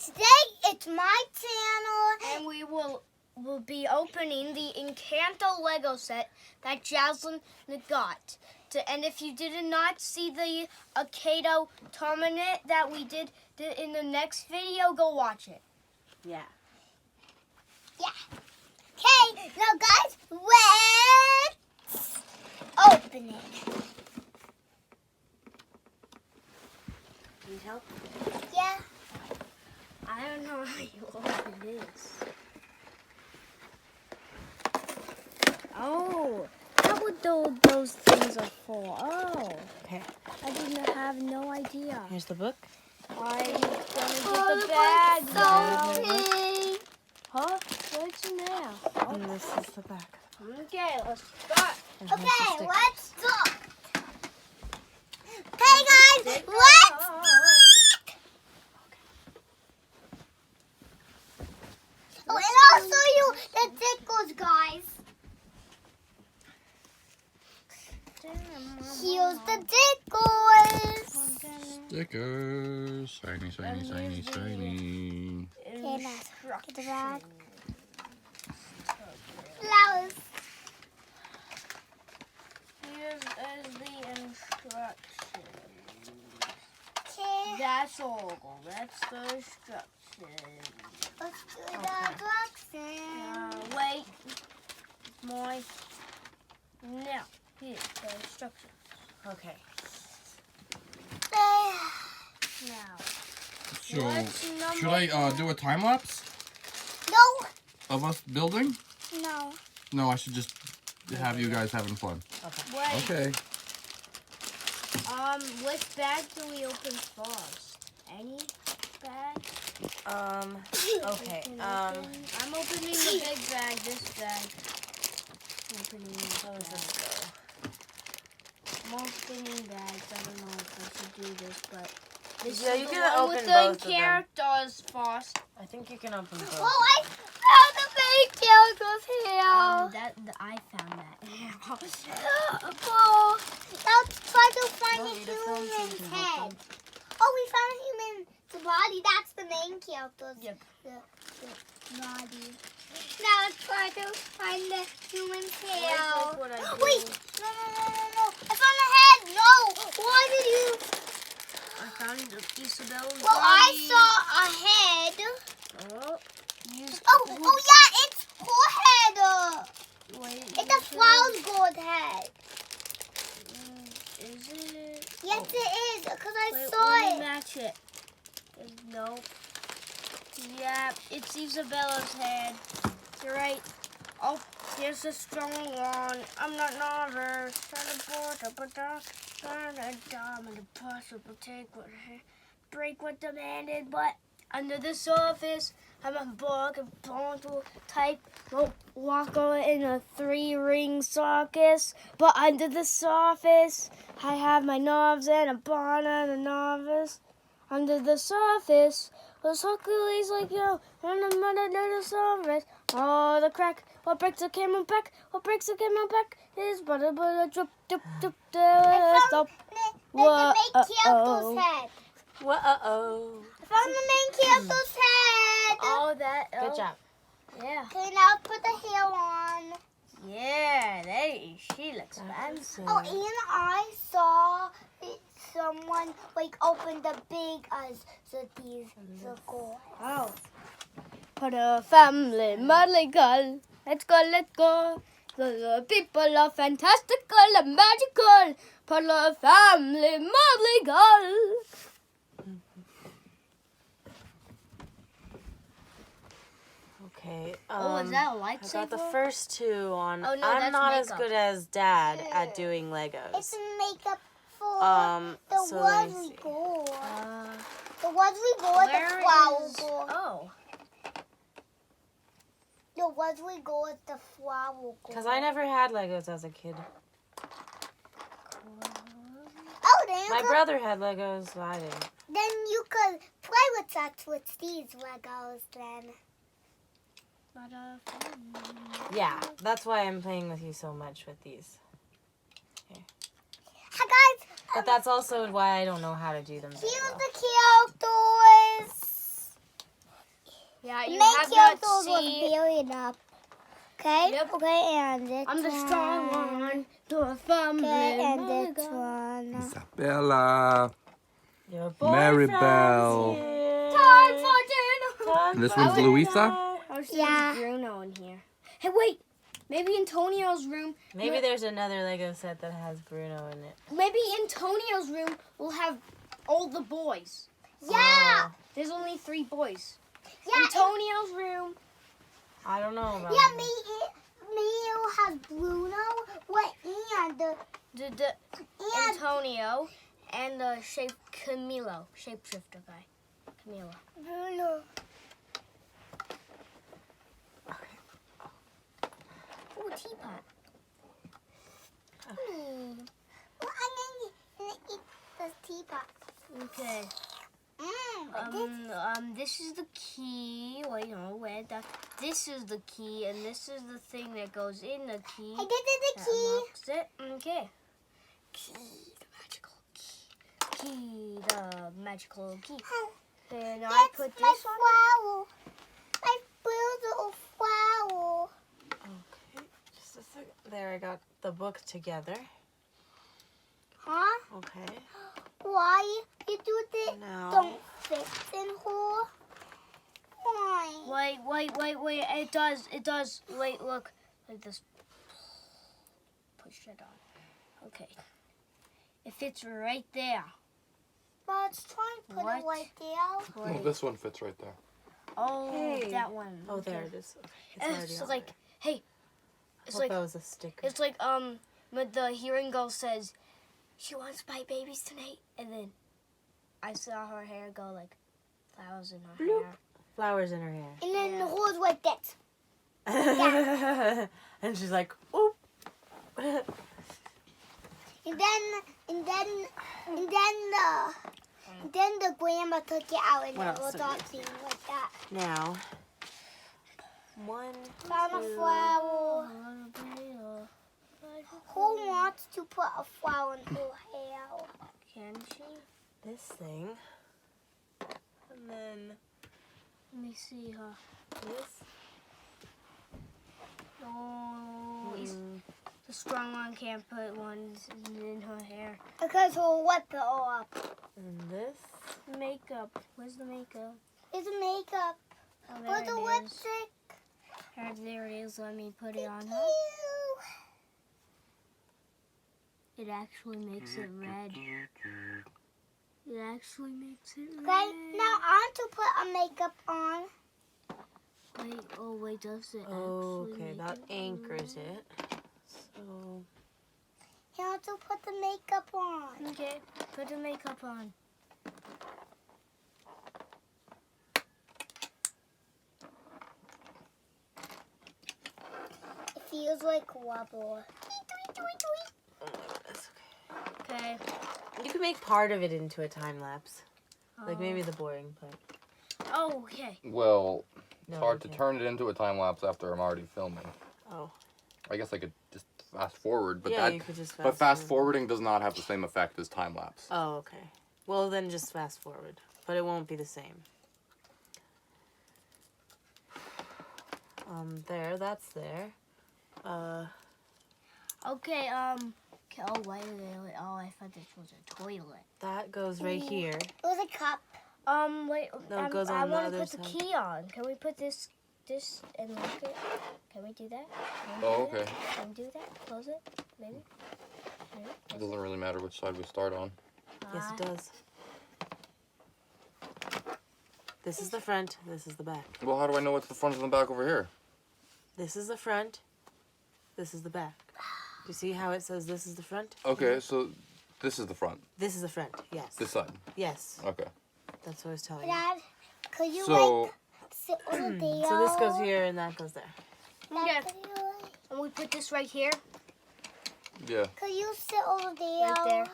Today it's my channel. And we'll be opening the Encanto Lego set that Jaslyn got. And if you did not see the Encanto tournament that we did in the next video, go watch it. Yeah. Yeah. Okay, now guys, let's open it. Need help? Yeah. I don't know how you open this. Oh, that's what those things are for. Oh, Okay. I didn't have no idea. Here's the book. I'm gonna get the bag so now. pink. Huh? What's in there? And this is the back. Okay, let's start. And here's the Okay, sticker. let's go. Okay, guys, let's. Oh, and I'll show you the tickles, guys. Here's the tickles. Stickers. Shiny, shiny, shiny, shiny. Okay, now get the bag. Flowers. Here is the instructions. Okay, That's all. That's the instructions. let's do the instructions. Wait. More. Now, here's the instructions. Okay. Now, So, what's number should I do a time lapse No, of us building? no. No, I should just have you guys having fun. Wait. Okay. Which bag do we open first? Any bag? Okay. I'm opening the big bag, this bag. Opening How does this go? I'm opening bags. I don't know if I should do this, but this Yeah, is you the can one open with both the of them. characters first. I think you can open both. Oh, I found the fake characters here. I found that. Oh, now try to find Want a me to film so you human's can help head. them? Oh, we found a human's body. That's the main characters. Yep. The body. Now let's try to find the human's tail. That's what I do. Wait, no. I found the head. No, why did you? I found Isabela's Well, I saw a head. Oh, use Oh yeah, it's forehead. Wait, It's a flower gold head. Is it? Yes, it is, because I Wait, saw let me it. match it. Nope. Yeah, it's Isabella's head. You're right. Oh, here's a strong one. I'm not nervous. Trying to board up a dog. I'm impossible. Break what demanded, but under the surface, I'm a bug and bundle type walker in a 3-ring circus. But under the surface, I have my nerves and a barn and a novice. Under the surface, was Hercules like you, and I'm under the surface. Oh, the crack, what breaks the camel back? What breaks the camel back is butter, drip, dip, dip, stop. The main character's head. Whoa. I found the main character's head. Oh, that. Good job. Yeah. Okay, now put the hair on. Yeah, she looks fancy. Oh, and I saw someone open the big so these circles. Oh. For the family, magical. Let's go. The people are fantastical and magical. For the family, magical. Okay. Oh, is that a I lightsaber? got the first two on. Oh, no, I'm that's not as makeup. good as Dad at doing It's Legos. makeup for the so let me ones we see. go. The ones we go with the flower gold. Oh. The ones we go with the flower gold. Because I never had Legos as a kid. Oh, then My brother had Legos, so I didn't. then you could play with us with these Legos then. Yeah, that's why I'm playing with you so much with these. Hi guys, But that's also why I don't know how to do them. very here's well. the characters. Yeah, you Make have sure not those was seen. buried up. Okay? Yep. Okay, and this I'm the strong one. The family. Okay, and this one. Isabela. Your Maribel. boyfriend's here. Time for dinner. Time And this for one's Louisa? dinner. I was Yeah. Bruno in here. Hey, wait. Maybe Antonio's room. Maybe there's another Lego set that has Bruno in it. Maybe Antonio's room will have all the boys. Yeah! There's only 3 boys. Yeah, Antonio's room. I don't know about yeah, that. me has Bruno. What and The Antonio and the shapeshifter guy. Camilo. Bruno. Ooh, teapot. Well, I'm gonna eat this teapot. Okay. This is the key. Wait, no, wait. This is the key, and this is the thing that goes in the key. I did the That key. unlocks it. Okay. Key, the magical key. Key, the magical key. And I That's put my this on. flower. My little flower. Okay, just a second. There, I got the book together. Huh? Okay. Why you do this? Now. Don't fit in hole. Why? Wait. It does. Wait, look. Like this. Push it on. Okay. It fits right there. Well, let's try and put What? it right there. No, this one fits right there. Oh, Hey. that one. Oh, Okay. there it is. Okay. And already it's on like, there. hey. I It's thought like, that was a sticker. it's like, when the hearing girl says, she wants my babies tonight. And then I saw her hair go like flowers in her Bloop. hair. Flowers in her hair. And then Yeah. the hole's like that. And she's like, oop. And then the grandma took it out and What it else was do we all need? things like that. Now, 1, Found a 2, flower. Who wants to put a flower in her hair? Can she? this thing, and then Let me see her. this. Oh, Mm, the strong one can't put one in her hair. Because he'll whip it all up. and this. Makeup. Where's the makeup? It's makeup. Oh, Put the there it is. lipstick. There it is. Let me put it on Thank her. you. It actually makes it red. It actually makes it red. Okay, now I want to put a makeup on. Wait, does it Oh, actually okay, make that it anchors red? it. So, I want to put the makeup on. Okay, put the makeup on. It feels like rubble. oh my goodness, Okay. okay. You could make part of it into a time lapse, like maybe the boring part. Oh, okay. Well, No, it's hard you to can't. turn it into a time lapse after I'm already filming. Oh, I guess I could just fast forward, but yeah, you could just. but fast forward. forwarding does not have the same effect as time lapse. Oh, okay. Well, then just fast forward, but it won't be the same. There, that's there. Okay, oh, wait. Oh, I thought this was a toilet. That goes right here. It was a cup. Wait. No, it goes I on the want other to put the side. key on. Can we put this and lock it? Can we do that? Can we Oh, do that? okay. Can we do that? Close it? Maybe? It doesn't really matter which side we start on. Yes, it does. This is the front. This is the back. Well, how do I know what's the front and the back over here? This is the front. This is the back. Do you see how it says this is the front? Okay, so this is the front. This is the front. Yes. This side. Yes. Okay. That's what I was telling you. Dad, could you So, like sit over there? So this goes here and that goes there. Yeah. Could you, like, And we put this right here. yeah. could you sit over there? Right there.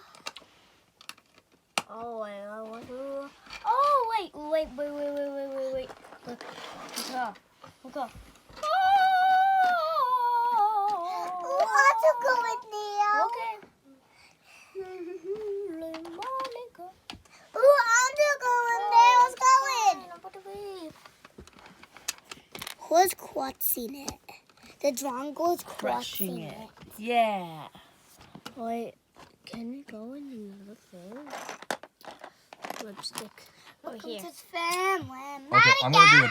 Oh, wait. Oh, wait. Look. Look up. Look up. Who wants to go in there? Okay. Who wants to go in there? Let's go in. crossing it. The triangle's crossing it. Yeah. Wait, can it go in another thing? Lipstick. Over Welcome here. to family. Okay, I'm gonna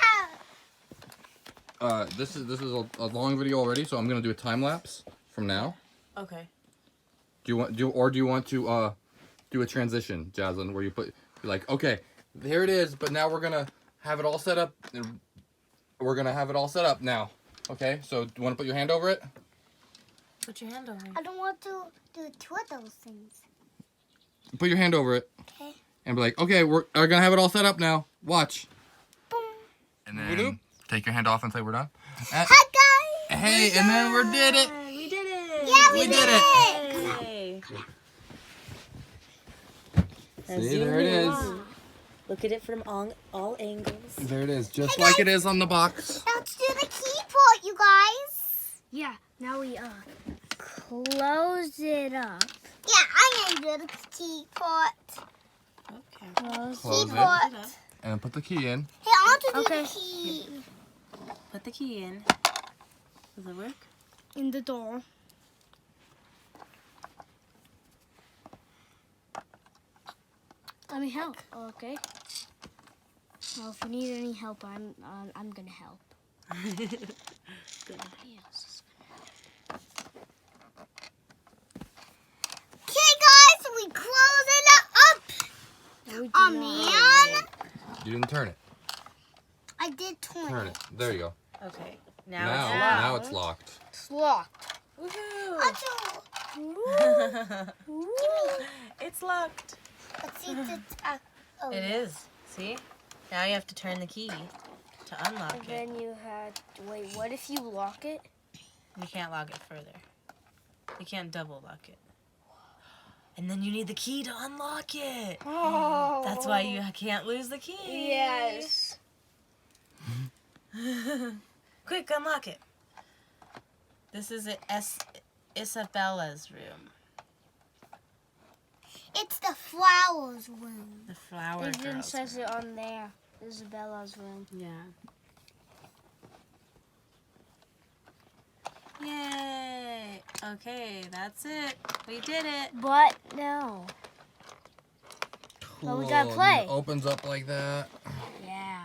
do this is a long video already, so I'm gonna do a time lapse from now. Okay. Do you want do you want to do a transition, Jaslyn, where you put like, okay, here it is, but now we're gonna have it all set up. And we're gonna have it all set up now. Okay, so do you want to put your hand over it? Put your hand over it. I don't want to do two of those things. Put your hand over it. Okay. And be like, okay, we're gonna have it all set up now. Watch. Boom. And then take your hand off and say we're done. Hi guys. Hey, and then we did it. We did it. Yeah, we We did did it. Yay. See, there it is. Look at it from all angles. There it is, just like it is on the box. Let's do the key part, you guys. Yeah, now we close it up. Yeah, I'm gonna do the key part. Okay. Close. Close Key it. part. And put the key in. Hey, I want to do Okay. the key. Put the key in. Does it work? In the door. Let me help. Okay. Well, if you need any help, I'm gonna help. Good. Yes. Okay, guys, we closing it up. We do Oh not. man, You didn't turn it. I did Turn it. There you go. Okay. Now, Now it's locked. It's locked. Woohoo! It's locked. Let's see the oh. It is. See? Now you have to turn the key to unlock And it. then you had wait. What if you lock it? You can't lock it further. You can't double lock it. And then you need the key to unlock it. Oh. That's why you can't lose the key. Yes. Quick, unlock it. This is Isabela's room. It's the flowers room. The flower It even girl's says room. it on there. Isabella's room. Yeah. Yay! Okay, that's it. We did it. But no. But we gotta Cool, play. and it opens up like that. Yeah.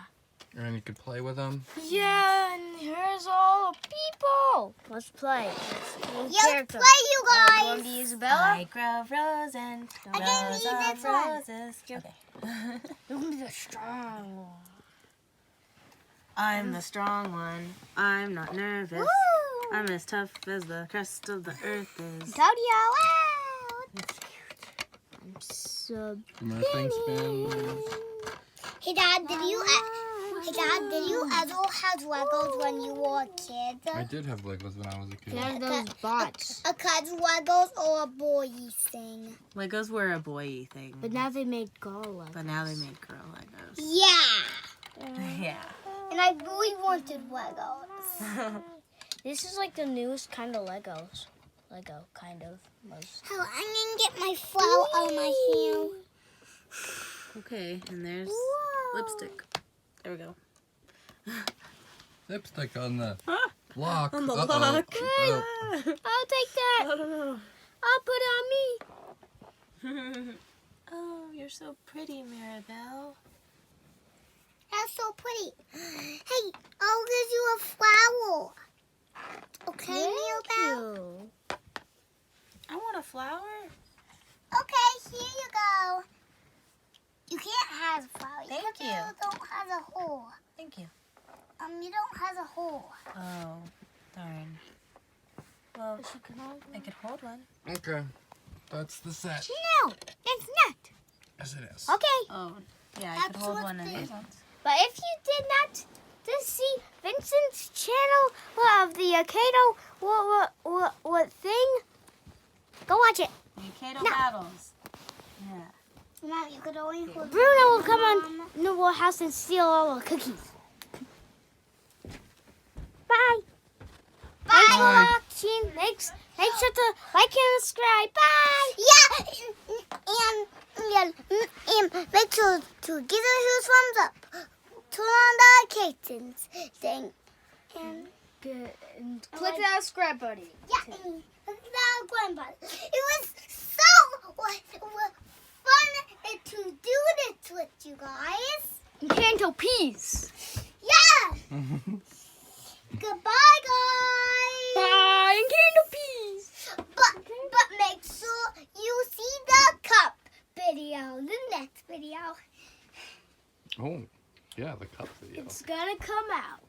And then you could play with them. Yeah, and here's all the people. Let's play. Yeah, let's play, you Want guys. to be Isabella? I grow roses and I didn't rows need of this one. roses. Okay. You're gonna be the strong one. I'm the strong one. I'm not nervous. Woo! I'm as tough as the crust of the earth is. Claudia, wow. I'm so. My thing spins. Hey Dad, did you ever have Legos when you were a kid? I did have Legos when I was a kid. There's those bots. A kid's Legos or a boy thing? Legos were a boy thing, But now they make girl Legos. but now they make girl Legos. Yeah. Yeah. And I really wanted Legos. This is like the newest kind of Legos. Lego, kind of. Most. Oh, I'm gonna get my flower on my hand. Okay, and there's lipstick. There we go. Lipstick on the block. On the Uh-oh. lock. Oh. I'll take that. Oh, I'll put it on me. oh, you're so pretty, Mirabelle. That's so pretty. Hey, I'll give you a flower. Okay, Mirabelle? You. I want a flower. Okay, here you go. You can't have a flower. Thank because you. You don't have a hole. Thank you. You don't have a hole. Oh, darn. Well, I could hold one. Okay. That's the set. No, it's not. Yes, it is. Okay. Oh, yeah, I could That's hold what one of they- these ones. But if you did not just see Vincent's channel of the Kato what thing, go watch it. Kato No. battles. Yeah. Mom, you could only hold Bruno will come on the house and steal all the cookies. Bye. Thanks for Bye. watching. Make sure to like and subscribe. Bye. Yeah, and make sure to give us your thumbs up. Turn on the kittens thing. And and click that subscribe button. Yeah, and the grandpa. It was so fun to do this with you guys. Encanto peace. Yeah. Goodbye, guys. Bye, Encanto peace. But make sure you see the cup video, the next video. Oh, yeah, the cup video. It's gonna come out.